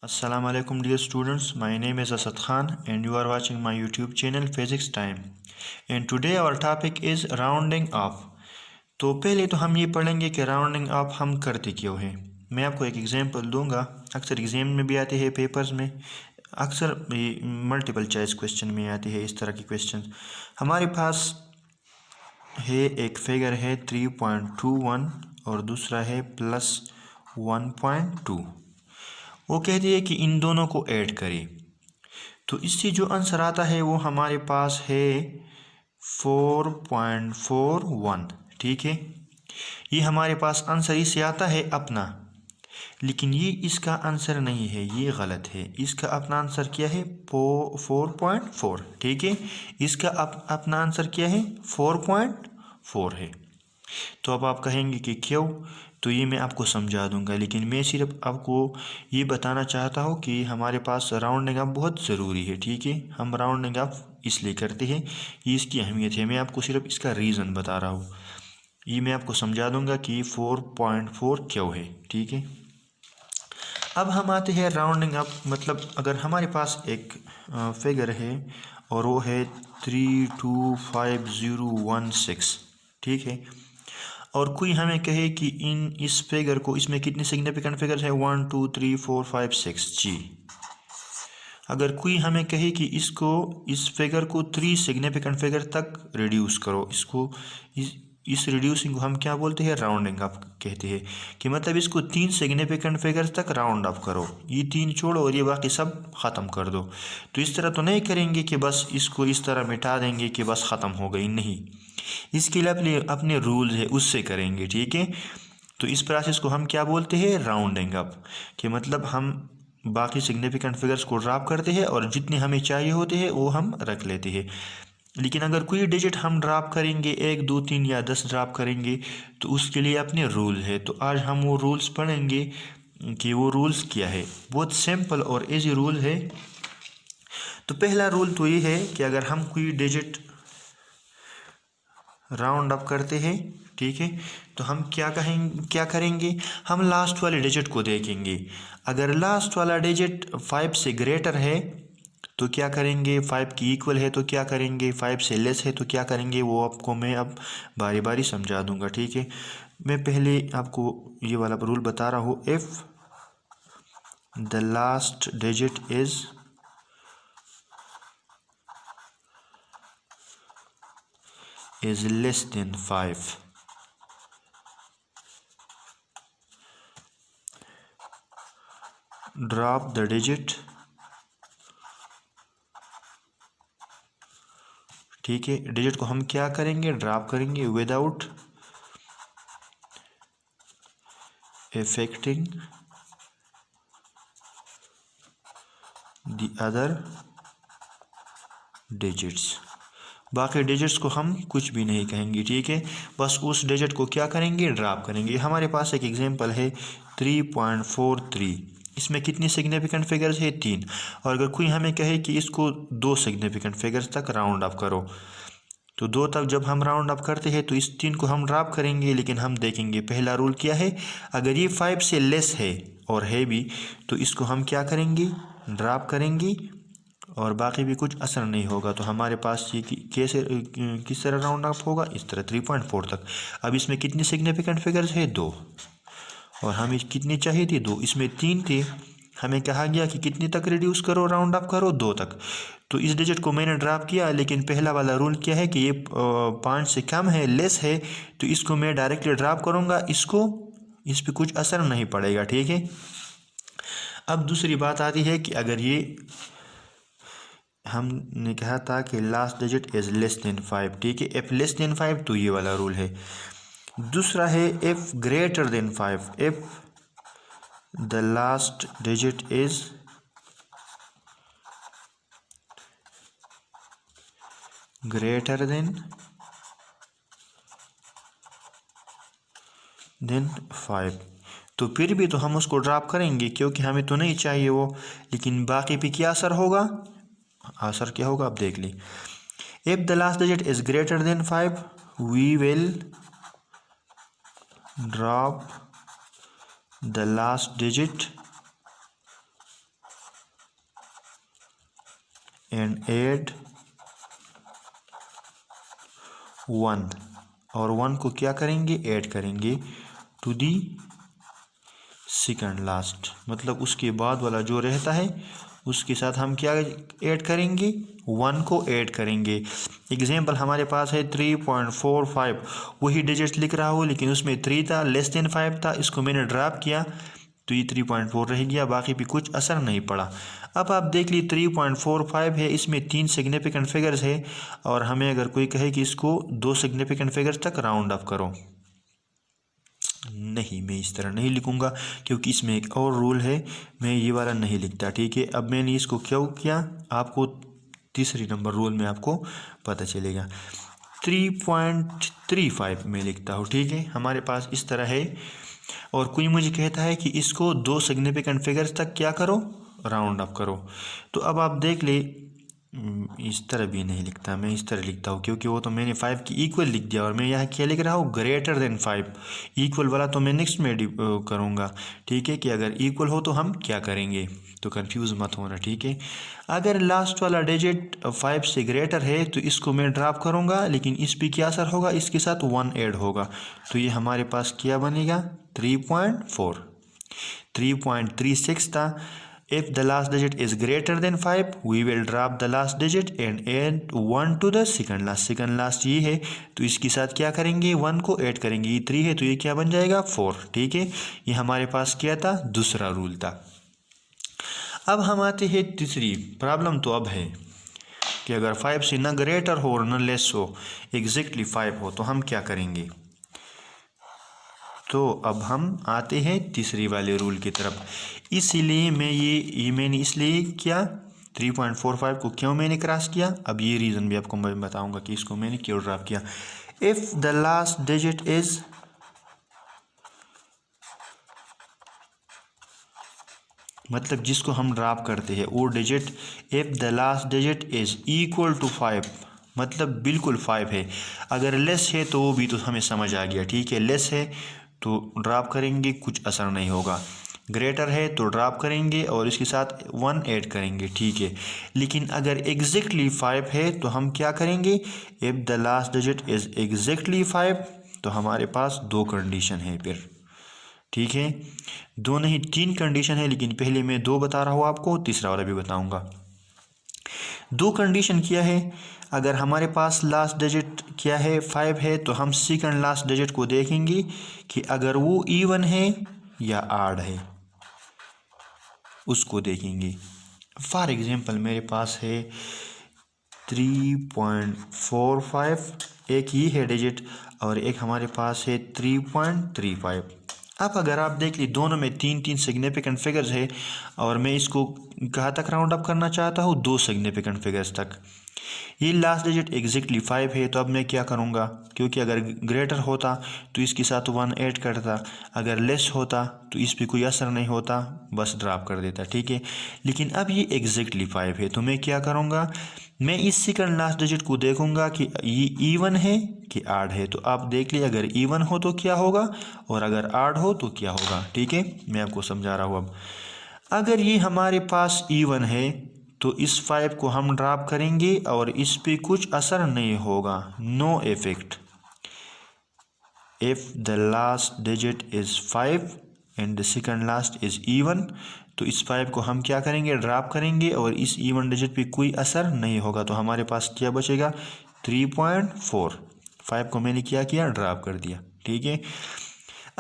Assalamu alaikum dear students, my name is Asad Khan and you are watching my YouTube channel Physics Time and today our topic is rounding off। तो पहले तो हम ये पढ़ेंगे कि rounding off हम करते क्यों हैं। मैं आपको एक एग्जांपल दूंगा, अक्सर एग्जाम में भी आते हैं, पेपर्स में अक्सर मल्टीपल चॉइस क्वेश्चन में आते हैं इस तरह के क्वेश्चन। हमारे पास है एक फिगर है 3.21 और दूसरा है +1.2। वो कहती है कि इन दोनों को ऐड करें, तो इससे जो आंसर आता है वो हमारे पास है 4.41। ठीक है, ये हमारे पास आंसर इससे आता है अपना, लेकिन ये इसका आंसर नहीं है, ये गलत है। इसका अपना आंसर क्या है 4.4। ठीक है, इसका अपना आंसर क्या है 4.4 है। तो अब आप कहेंगे कि क्यों, तो ये मैं आपको समझा दूंगा, लेकिन मैं सिर्फ आपको ये बताना चाहता हूँ कि हमारे पास राउंडिंग अप बहुत ज़रूरी है। ठीक है, हम राउंडिंग अप इसलिए करते हैं, ये इसकी अहमियत है। मैं आपको सिर्फ इसका रीज़न बता रहा हूँ, ये मैं आपको समझा दूंगा कि 4.4 क्यों है। ठीक है, अब हम आते हैं राउंडिंग अप। मतलब अगर हमारे पास एक फिगर है और वो है 325016। ठीक है, और कोई हमें कहे कि इस फिगर को, इसमें कितने सिग्निफिकेंट फिगर्स हैं 1 2 3 4 5 6 जी। अगर कोई हमें कहे कि इस फिगर को 3 सिग्निफिकेंट फिगर तक रिड्यूस करो, इस रिड्यूसिंग को हम क्या बोलते हैं, राउंडिंग अप कहते हैं। कि मतलब इसको 3 सिग्निफिकेंट फिगर्स तक राउंड अप करो, ये 3 छोड़ो और ये बाकी सब ख़त्म कर दो। तो इस तरह तो नहीं करेंगे कि बस इसको इस तरह मिटा देंगे कि बस ख़त्म हो गई, नहीं, इसके लिए अपने रूल्स है, उससे करेंगे। ठीक है, तो इस प्रोसेस को हम क्या बोलते हैं, राउंडिंग अप। कि मतलब हम बाकी सिग्निफिकेंट फिगर्स को ड्रॉप करते हैं और जितने हमें चाहिए होते हैं वो हम रख लेते हैं। लेकिन अगर कोई डिजिट हम ड्रॉप करेंगे, 1 2 3 या 10 ड्रॉप करेंगे, तो उसके लिए अपने रूल है। तो आज हम वो रूल्स पढ़ेंगे कि वो रूल्स क्या है। बहुत सिंपल और इजी रूल है। तो पहला रूल तो ये है कि अगर हम कोई डिजिट राउंड अप करते हैं, ठीक है, तो हम क्या करेंगे, हम लास्ट वाले डिजिट को देखेंगे। अगर लास्ट वाला डिजिट 5 से ग्रेटर है तो क्या करेंगे, 5 की इक्वल है तो क्या करेंगे, 5 से लेस है तो क्या करेंगे, वो आपको मैं अब बारी बारी समझा दूंगा। ठीक है, मैं पहले आपको ये वाला रूल बता रहा हूँ। If the last digit is less than 5, drop the digit। ठीक है, डिजिट को हम क्या करेंगे, ड्रॉप करेंगे without affecting the other digits। बाकी डिजिट्स को हम कुछ भी नहीं कहेंगे। ठीक है, बस उस डिजिट को क्या करेंगे, ड्रॉप करेंगे। हमारे पास एक एग्जांपल है 3.43, इसमें कितनी सिग्निफिकेंट फिगर्स है 3। और अगर कोई हमें कहे कि इसको 2 सिग्निफिकेंट फिगर्स तक राउंड अप करो, तो 2 तक जब हम राउंड अप करते हैं तो इस 3 को हम ड्रॉप करेंगे। लेकिन हम देखेंगे पहला रूल क्या है, अगर ये 5 से लेस है और है भी, तो इसको हम क्या करेंगे, ड्रॉप करेंगे और बाकी भी कुछ असर नहीं होगा। तो हमारे पास ये कैसे किस तरह राउंड अप होगा, इस तरह 3.4 तक। अब इसमें कितनी सिग्निफिकेंट फिगर्स है 2, और हमें कितनी चाहिए थी 2, इसमें 3 थे। हमें कहा गया कि कितने तक रिड्यूस करो, राउंड अप करो 2 तक। तो इस डिजिट को मैंने ड्रॉप किया, लेकिन पहला वाला रूल क्या है कि ये 5 से कम है, लेस है, तो इसको मैं डायरेक्टली ड्रॉप करूँगा, इस पर कुछ असर नहीं पड़ेगा। ठीक है, अब दूसरी बात आती है कि अगर ये हमने कहा था कि last digit is less than 5। ठीक है, इफ़ लेस देन 5 तो ये वाला रूल है। दूसरा है if greater than 5, if the last digit is greater than 5, तो फिर भी तो हम उसको ड्रॉप करेंगे क्योंकि हमें तो नहीं चाहिए वो। लेकिन बाकी पे क्या असर होगा, असर क्या होगा आप देख ली। If the last digit is greater than 5 we will drop the last digit and add 1, और 1 को क्या करेंगे, ऐड करेंगे टू दी सेकंड लास्ट, मतलब उसके बाद वाला जो रहता है उसके साथ हम क्या ऐड करेंगे, 1 को ऐड करेंगे। एग्जाम्पल हमारे पास है 3.45, वही डिजिट लिख रहा हूँ लेकिन उसमें 3 था, लेस देन 5 था, इसको मैंने ड्रॉप किया तो ये 3.4 रह गया, बाकी भी कुछ असर नहीं पड़ा। अब आप देख ली 3.45 है, इसमें 3 सिग्निफिकेंट फिगर्स है, और हमें अगर कोई कहे कि इसको 2 सिग्निफिकेंट फिगर्स तक राउंड अप करो, नहीं, मैं इस तरह नहीं लिखूंगा क्योंकि इसमें एक और रूल है, मैं ये वाला नहीं लिखता। ठीक है, अब मैंने इसको क्यों किया, आपको तीसरी नंबर रूल में आपको पता चलेगा। 3.35 में लिखता हूँ। ठीक है, हमारे पास इस तरह है, और कोई मुझे कहता है कि इसको 2 सिग्निफिकेंट फिगर्स तक क्या करो, राउंड अप करो। तो अब आप देख ले, इस तरह भी नहीं लिखता, मैं इस तरह लिखता हूँ क्योंकि वो तो मैंने 5 की इक्वल लिख दिया, और मैं यहाँ क्या लिख रहा हूँ, ग्रेटर देन 5। इक्वल वाला तो मैं नेक्स्ट में करूँगा। ठीक है, कि अगर इक्वल हो तो हम क्या करेंगे, तो कंफ्यूज मत होना। ठीक है, अगर लास्ट वाला डिजिट 5 से ग्रेटर है तो इसको मैं ड्रॉप करूँगा, लेकिन इस पर क्या असर होगा, इसके साथ 1 ऐड होगा, तो ये हमारे पास क्या बनेगा, 3.4। 3.36 था। If the last digit is greater than 5, we will drop the last digit and add 1 to the second last. second last ये है तो इसके साथ क्या करेंगे, 1 को ऐड करेंगे, ये 3 है तो ये क्या बन जाएगा, 4। ठीक है, ये हमारे पास क्या था, दूसरा रूल था। अब हम आते हैं तीसरी प्रॉब्लम। तो अब है कि अगर 5 से न ग्रेटर हो और न लेस हो, एग्जैक्टली 5 हो, तो हम क्या करेंगे। तो अब हम आते हैं तीसरी वाले रूल की तरफ। इसीलिए मैंने इसलिए किया 3.45 को क्यों मैंने क्रॉस किया, अब ये रीज़न भी आपको मैं बताऊंगा कि इसको मैंने क्यों ड्रॉप किया। If the last digit is, मतलब जिसको हम ड्रॉप करते हैं वो digit, if the last digit is equal to 5, मतलब बिल्कुल 5 है। अगर लेस है तो वो भी तो हमें समझ आ गया। ठीक है, लेस है तो ड्रॉप करेंगे, कुछ असर नहीं होगा। ग्रेटर है तो ड्रॉप करेंगे और इसके साथ 1 ऐड करेंगे। ठीक है, लेकिन अगर एग्जैक्टली 5 है तो हम क्या करेंगे, if the last digit is exactly 5, तो हमारे पास 2 कंडीशन है फिर। ठीक है, 2 नहीं 3 कंडीशन है, लेकिन पहले मैं 2 बता रहा हूँ आपको, तीसरा वाला भी बताऊँगा। 2 कंडीशन क्या है, अगर हमारे पास लास्ट डिजिट क्या है, 5 है, तो हम सेकंड लास्ट डिजिट को देखेंगे कि अगर वो इवन है या आड है, उसको देखेंगे। फॉर एग्जांपल मेरे पास है 3.45, एक ही है डिजिट, और एक हमारे पास है 3.35। अब अगर आप देख ली दोनों में 3 सिग्निफिकेंट फिगर्स है, और मैं इसको कहाँ तक राउंड अप करना चाहता हूँ, 2 सिग्निफिकेंट फिगर्स तक। ये लास्ट डिजिट एग्जैक्टली 5 है, तो अब मैं क्या करूँगा, क्योंकि अगर ग्रेटर होता तो इसके साथ 1 ऐड करता, अगर लेस होता तो इस पर कोई असर नहीं होता, बस ड्रॉप कर देता। ठीक है, लेकिन अब ये एग्जैक्टली 5 है, तो मैं क्या करूँगा, मैं इस सेकंड लास्ट डिजिट को देखूंगा कि ये इवन है कि आड है। तो आप देख लीजिए, अगर इवन हो तो क्या होगा, और अगर आड हो तो क्या होगा। ठीक है, मैं आपको समझा रहा हूँ। अब अगर ये हमारे पास इवन है तो इस 5 को हम ड्रॉप करेंगे और इस पे कुछ असर नहीं होगा, no effect. If the last digit is 5 and the second last is even, तो इस 5 को हम क्या करेंगे, ड्रॉप करेंगे, और इस इवन डिजिट पे कोई असर नहीं होगा, तो हमारे पास क्या बचेगा, 3.4। 5 को मैंने क्या किया, ड्रॉप कर दिया। ठीक है,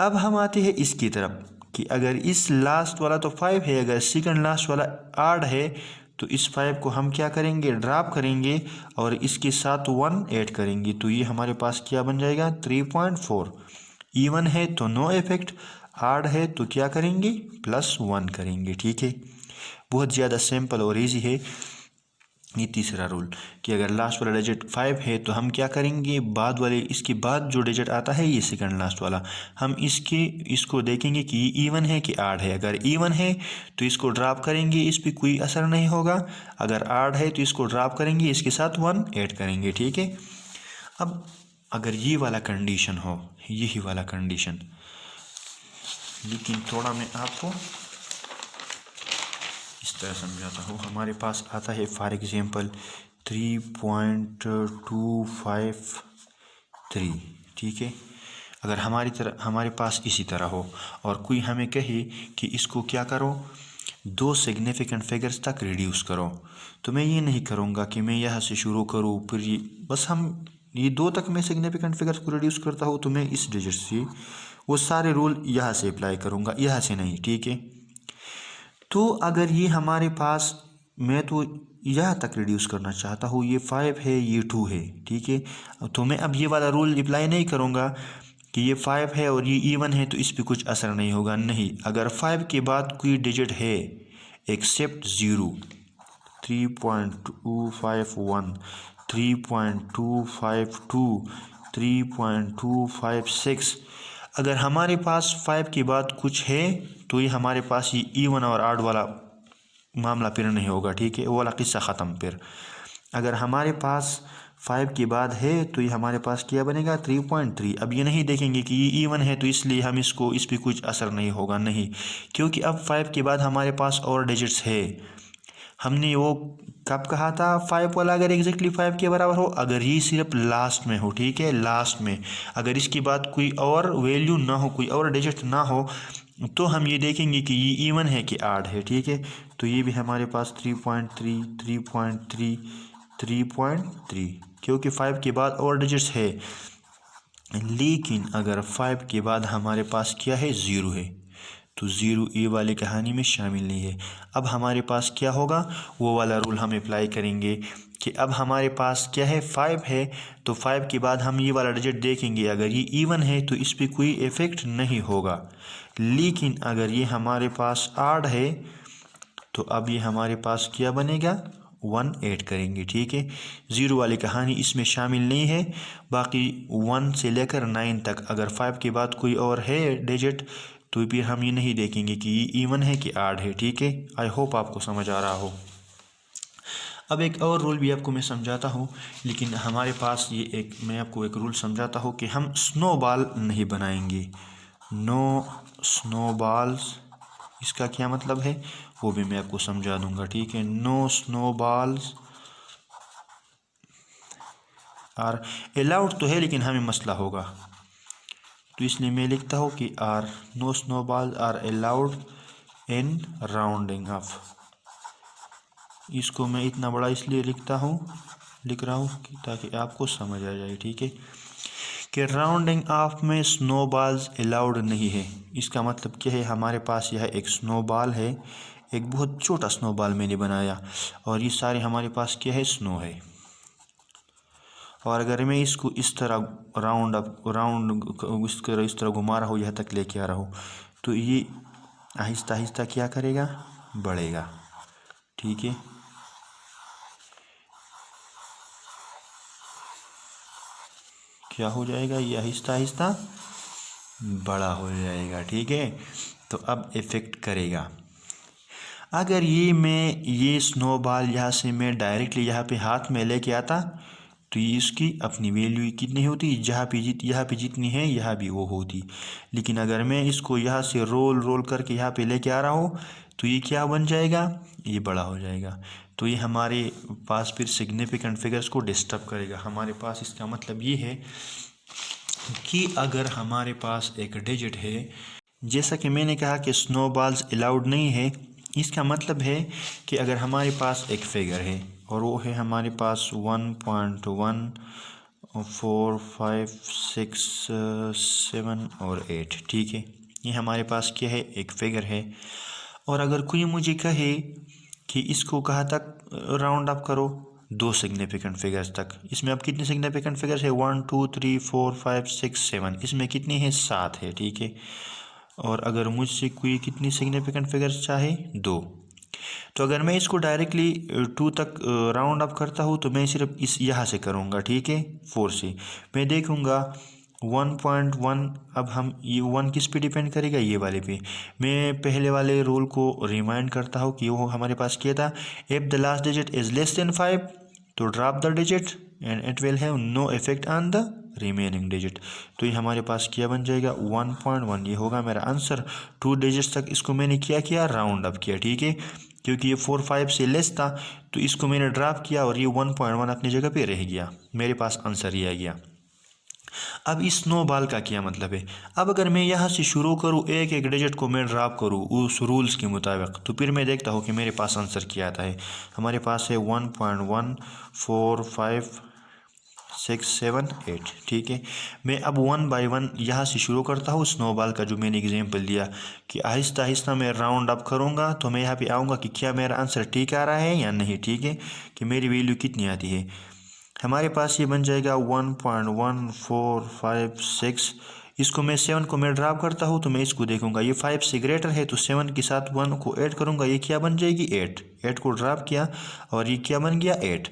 अब हम आते हैं इसकी तरफ कि अगर इस लास्ट वाला तो 5 है, अगर सेकंड लास्ट वाला आड है, तो इस 5 को हम क्या करेंगे, ड्रॉप करेंगे, और इसके साथ 1 ऐड करेंगे, तो ये हमारे पास क्या बन जाएगा, 3.4। इवन है तो नो इफेक्ट, आड है तो क्या करेंगे, +1 करेंगे। ठीक है, बहुत ज़्यादा सिंपल और इजी है ये तीसरा रूल, कि अगर लास्ट वाला डिजिट 5 है तो हम क्या करेंगे, बाद वाले इसके बाद जो डिजिट आता है ये सेकंड लास्ट वाला, हम इसको देखेंगे कि ये इवन है कि आड है। अगर इवन है तो इसको ड्रॉप करेंगे, इस पर कोई असर नहीं होगा। अगर आड है तो इसको ड्रॉप करेंगे, इसके साथ 1 ऐड करेंगे। ठीक है, अब अगर ये वाला कंडीशन हो, यही वाला कंडीशन, लेकिन थोड़ा मैं आपको इस तरह समझाता हूँ। हमारे पास आता है फॉर एग्जांपल 3.253, ठीक है। अगर हमारे पास इसी तरह हो और कोई हमें कहे कि इसको क्या करो, 2 सिग्निफिकेंट फिगर्स तक रिड्यूस करो, तो मैं ये नहीं करूँगा कि मैं यहाँ से शुरू करूँ फिर ये बस हम ये 2 तक मैं सिग्निफिकेंट फिगर्स को रिड्यूस करता हूँ, तो मैं इस डिजिट से वो सारे रूल यहाँ से अप्लाई करूँगा, यहाँ से नहीं, ठीक है। तो अगर ये हमारे पास, मैं तो यहाँ तक रिड्यूस करना चाहता हूँ, ये 5 है, ये 2 है, ठीक है। तो मैं अब ये वाला रूल अप्लाई नहीं करूँगा कि ये 5 है और ये इवन है तो इस पर कुछ असर नहीं होगा, नहीं। अगर 5 के बाद कोई डिजिट है एक्सेप्ट 0, 3.251, 3.252, 3.256, अगर हमारे पास 5 के बाद कुछ है तो ये हमारे पास ये इवन और ऑड वाला मामला फिर नहीं होगा, ठीक है, वो वाला किस्सा ख़त्म। फिर अगर हमारे पास 5 के बाद है तो ये हमारे पास क्या बनेगा 3.3। अब ये नहीं देखेंगे कि ये इवन है तो इसलिए हम इसको, इस पर कुछ असर नहीं होगा, नहीं, क्योंकि अब 5 के बाद हमारे पास और डिजिट्स है। हमने वो कब कहा था 5 वाला अगर एग्जैक्टली 5 के बराबर हो, अगर ये सिर्फ लास्ट में हो, ठीक है, लास्ट में, अगर इसके बाद कोई और वैल्यू ना हो, कोई और डिजिट ना हो, तो हम ये देखेंगे कि ये इवन है कि ऑड है, ठीक है। तो ये भी हमारे पास 3.3, 3.3, 3.3, क्योंकि 5 के बाद और डिजिट्स है। लेकिन अगर 5 के बाद हमारे पास क्या है 0 है, तो 0 ए वाली कहानी में शामिल नहीं है। अब हमारे पास क्या होगा, वो वाला रूल हम अप्लाई करेंगे कि अब हमारे पास क्या है 5 है, तो 5 के बाद हम ये वाला डिजिट देखेंगे, अगर ये इवन है तो इस पर कोई इफ़ेक्ट नहीं होगा। लेकिन अगर ये हमारे पास ऑड है तो अब ये हमारे पास क्या बनेगा 1 ऐड करेंगे, ठीक है। 0 वाली कहानी इसमें शामिल नहीं है। बाकी 1 से लेकर 9 तक अगर 5 के बाद कोई और है डिजिट तो फिर हम ये नहीं देखेंगे कि ये इवन है कि ऑड है, ठीक है। आई होप आपको समझ आ रहा हो। अब एक और रूल भी आपको मैं समझाता हूँ, लेकिन हमारे पास ये एक, मैं आपको एक रूल समझाता हूँ कि हम स्नोबॉल नहीं बनाएंगे। नो स्नोबॉल्स, इसका क्या मतलब है वो भी मैं आपको समझा दूंगा, ठीक है। नो स्नोबॉल्स आर अलाउड तो है लेकिन हमें मसला होगा, तो इसलिए मैं लिखता हूँ कि are no snowballs are allowed in rounding off. इसको मैं इतना बड़ा इसलिए लिख रहा हूँ कि ताकि आपको समझ आ जाए, ठीक है, कि राउंडिंग ऑफ में स्नोबॉल्स अलाउड नहीं है। इसका मतलब क्या है, हमारे पास यह एक स्नोबॉल है, एक बहुत छोटा स्नोबॉल मैंने बनाया और ये सारे हमारे पास क्या है स्नो है, और अगर मैं इसको इस तरह इस तरह घुमा रहा हूँ, यहाँ तक लेके आ रहा हूँ, तो ये आहिस्ता आहिस्ता क्या करेगा, बढ़ेगा, ठीक है। क्या हो जाएगा, ये आहिस्ता आहिस्ता बड़ा हो जाएगा, ठीक है। तो अब इफ़ेक्ट करेगा। अगर ये स्नोबॉल यहाँ से मैं डायरेक्टली यहाँ पे हाथ में लेके आता तो ये इसकी अपनी वैल्यू कितनी होती, यहाँ पे जितनी है यहाँ भी वो होती। लेकिन अगर मैं इसको यहाँ से रोल करके यहाँ पे लेके आ रहा हूँ तो ये क्या बन जाएगा, ये बड़ा हो जाएगा। तो ये हमारे पास फिर सिग्निफिकेंट फिगर्स को डिस्टर्ब करेगा हमारे पास। इसका मतलब ये है कि अगर हमारे पास एक डिजिट है, जैसा कि मैंने कहा कि स्नोबॉल्स अलाउड नहीं है, इसका मतलब है कि अगर हमारे पास एक फिगर है और वो है हमारे पास 1.1, 4, 5, 6, 7 और 8, ठीक है, ये हमारे पास क्या है एक फिगर है। और अगर कोई मुझे कहे कि इसको कहाँ तक राउंड अप करो, 2 सिग्निफिकेंट फिगर्स तक, इसमें अब कितने सिग्निफिकेंट फिगर्स है 1, 2, 3, 4, 5, 6, 7, इसमें कितनी है 7 है, ठीक है। और अगर मुझसे कोई कितनी सिग्निफिकेंट फिगर्स चाहे 2, तो अगर मैं इसको डायरेक्टली 2 तक राउंड अप करता हूँ तो मैं सिर्फ इस यहाँ से करूँगा, ठीक है, 4 से मैं देखूँगा 1.1। अब हम ये 1 किस पे डिपेंड करेगा, ये वाले पे। मैं पहले वाले रूल को रिमाइंड करता हूँ कि वो हमारे पास क्या था, if the last digit is less than 5 तो drop the digit and it will have no effect on the remaining digit. तो ये हमारे पास क्या बन जाएगा 1.1, ये होगा मेरा आंसर। 2 डिजिट्स तक इसको मैंने क्या किया, राउंड अप किया, ठीक है। क्योंकि ये 4 5 से लेस था, तो इसको मैंने ड्रॉप किया और ये 1.1 अपनी जगह पे रह गया। मेरे पास आंसर ये आ गया। अब इस स्नोबॉल का क्या मतलब है? अब अगर मैं यहाँ से शुरू करूँ, एक एक डिजिट को मैं ड्रॉप करूँ उस रूल्स के मुताबिक, तो फिर मैं देखता हूँ कि मेरे पास आंसर क्या आता है। हमारे पास है 1.1 4 5 6 7 8। ठीक है, मैं अब 1 बाई 1 यहाँ से शुरू करता हूँ। स्नोबॉल का जो मैंने एग्जांपल दिया कि आहिस्ता आहिस्ता मैं राउंड अप करूँगा, तो मैं यहाँ पे आऊँगा कि क्या मेरा आंसर ठीक आ रहा है या नहीं। ठीक है, कि मेरी वैल्यू कितनी आती है। हमारे पास ये बन जाएगा 1.1456। इसको मैं 7 को मैं ड्रॉप करता हूँ, तो मैं इसको देखूंगा ये 5 से ग्रेटर है, तो 7 के साथ 1 को ऐड करूंगा, ये क्या बन जाएगी 8 को ड्रॉप किया और ये क्या बन गया 8।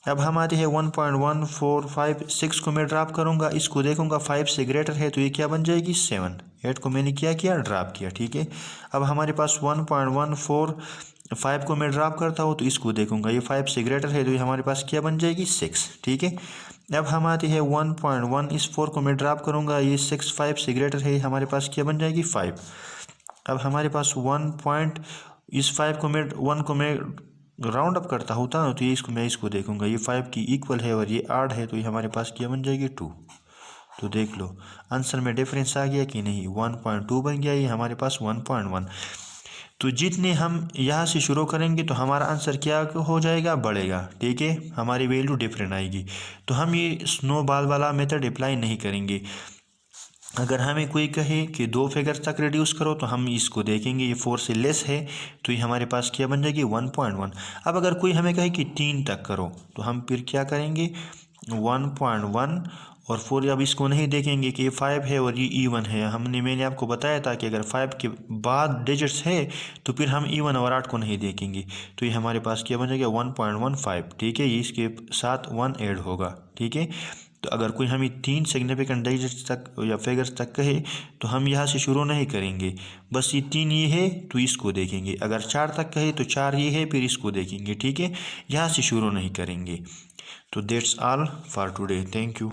अब हम आते हैं 1.1456 को मैं ड्रॉप करूंगा, इसको देखूंगा 5 से ग्रेटर है, तो ये क्या बन जाएगी 7। 8 को मैंने क्या किया ड्रॉप किया। ठीक है, अब हमारे पास 1.145 को मैं ड्रॉप करता हूँ, तो इसको देखूंगा ये 5 से ग्रेटर है, तो ये हमारे पास क्या बन जाएगी 6। ठीक है, अब हम आते हैं 1.1 इस 4 को मैं ड्रॉप करूंगा, ये 6 5 से ग्रेटर है, हमारे पास क्या बन जाएगी 5। अब हमारे पास 1. 5 को मैं 1 को मैं राउंड अप करता होता तो ये मैं इसको देखूंगा, ये 5 की इक्वल है और ये 8 है, तो ये हमारे पास क्या बन जाएगी 2। तो देख लो आंसर में डिफरेंस आ गया कि नहीं, 1.2 बन गया, ये हमारे पास 1.1। तो जितने हम यहाँ से शुरू करेंगे तो हमारा आंसर क्या हो जाएगा, बढ़ेगा। ठीक है, हमारी वैल्यू डिफरेंट आएगी। तो हम ये स्नोबॉल वाला मेथड अप्लाई नहीं करेंगे। अगर हमें कोई कहे कि 2 फिगर्स तक रिड्यूस करो, तो हम इसको देखेंगे, ये 4 से लेस है, तो ये हमारे पास क्या बन जाएगी 1.1। अब अगर कोई हमें कहे कि 3 तक करो, तो हम फिर क्या करेंगे 1.1 और 4। अब इसको नहीं देखेंगे कि ये 5 है और ये इवन है। मैंने आपको बताया था कि अगर 5 के बाद डिजिट्स है तो फिर हम इवन और 8 को नहीं देखेंगे, तो ये हमारे पास क्या बन जाएगा 1.15। ठीक है, ये इसके साथ 1 ऐड होगा। ठीक है, तो अगर कोई हमें 3 सिग्निफिकेंट डिजिट्स तक या फिगर्स तक कहे, तो हम यहाँ से शुरू नहीं करेंगे, बस ये 3 ये है तो इसको देखेंगे। अगर 4 तक कहे तो 4 ये है, फिर इसको देखेंगे। ठीक है, यहाँ से शुरू नहीं करेंगे। तो that's all for today, thank you.